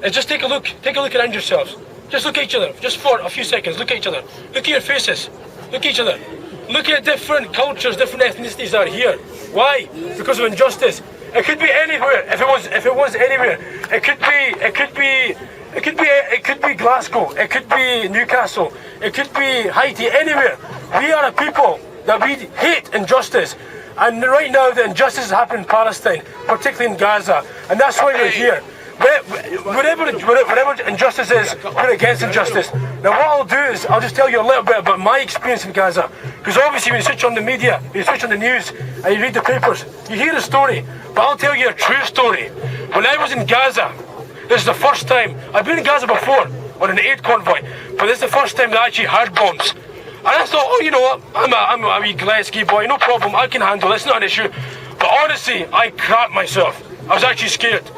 is just take a look around yourselves. Just look at each other, just for a few seconds, look at each other. Look at your faces, look at each other. Look at different cultures, different ethnicities that are here. Why? Because of injustice. It could be anywhere. If it was anywhere, it could be Glasgow, it could be Newcastle, it could be Haiti, anywhere. We are a people that we hate injustice. And right now the injustice is happening in Palestine, particularly in Gaza. And that's why we're here. Whatever injustice is, we're against injustice. Now what I'll do is, I'll just tell you a little bit about my experience in Gaza. Because obviously when you switch on the media, you switch on the news, and you read the papers, you hear a story. But I'll tell you a true story. When I was in Gaza, this is the first time, I've been in Gaza before, on an aid convoy, but this is the first time that I actually heard bombs. And I thought, oh, you know what, I'm a wee Glasgow boy, no problem, I can handle it, it's not an issue. But honestly, I crapped myself. I was actually scared.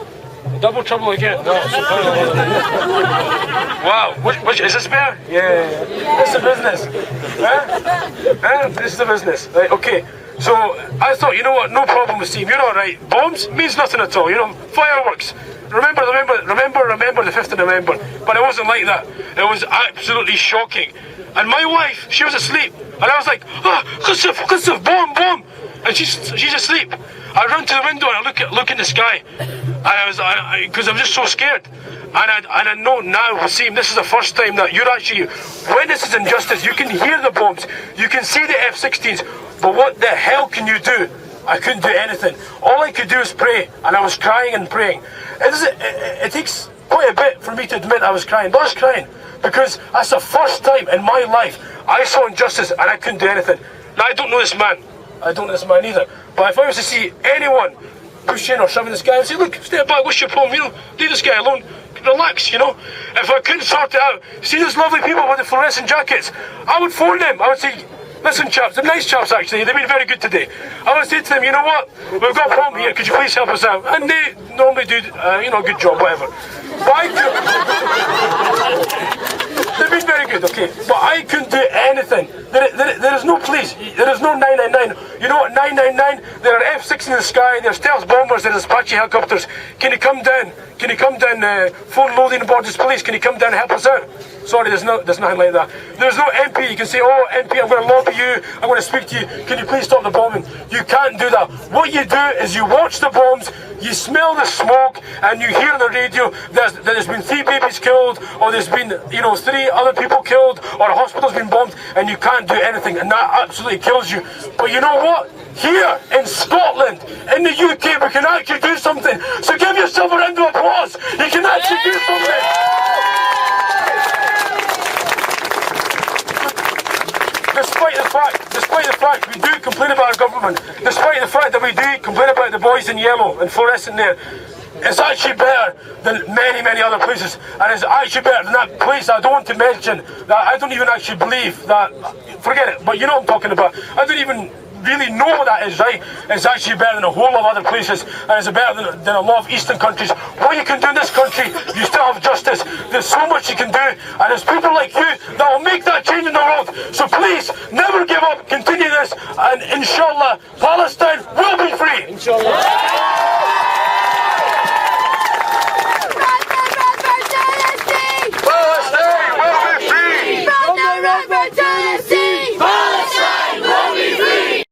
Double trouble again. No, wow, which is this better? Yeah. This is the business. This is the business. Right, okay. So I thought, you know what, no problem with Steve, you're alright. Bombs means nothing at all, you know, fireworks. Remember the 5th of November. But it wasn't like that. It was absolutely shocking. And my wife, she was asleep. And I was like, Qasif, bomb. And she's asleep. I run to the window and I look in the sky. And because I'm just so scared. And I know now, Wasim, this is the first time that you're actually witnesses injustice. You can hear the bombs. You can see the F-16s. But what the hell can you do? I couldn't do anything. All I could do was pray. And I was crying and praying. It takes quite a bit for me to admit I was crying. But I was crying. Because that's the first time in my life I saw injustice and I couldn't do anything. Now, I don't know this man. I don't know this man either. But if I was to see anyone pushing or shoving this guy, I'd say, look, step back, what's your problem? You know, leave this guy alone. Relax, you know. If I couldn't sort it out, see those lovely people with the fluorescent jackets, I would phone them. I would say, listen chaps, they're nice chaps actually, they've been very good today. I would say to them, you know what, we've got a problem here, could you please help us out? And they normally do, you know, a good job, whatever. But they've been very good, okay. But I couldn't do anything. There is no police, there is no 999. You know what, 999, there are F-16 in the sky, there's stealth bombers, there's Apache helicopters. Can you come down? Can you come down, phone Lothian and Borders Police, can you come down and help us out? Sorry, there's nothing like that. There's no MP, you can say, oh MP, I'm going to lobby you, I'm going to speak to you, can you please stop the bombing? You can't do that. What you do is you watch the bombs, you smell the smoke, and you hear on the radio that there's been 3 babies killed, or there's been, you know, 3 other people killed, or a hospital's been bombed, and you can't do anything, and that absolutely kills you. But you know what? Here in Scotland, in the UK, we can actually do something. So give yourself a round of applause. You can actually do something. Despite the fact we do complain about our government, despite the fact that we do complain about the boys in yellow and fluorescent there, it's actually better than many other places, and it's actually better than that place I don't want to mention, that I don't even actually believe that, forget it, but you know what I'm talking about. I don't even really know what that is, right? It's actually better than a whole lot of other places, and it's better than a lot of eastern countries. What you can do in this country, you still have justice. There's so much you can do, and there's people like you that will make that change in the world. So please, never give up, continue this, and inshallah, Palestine will be free. Inshallah.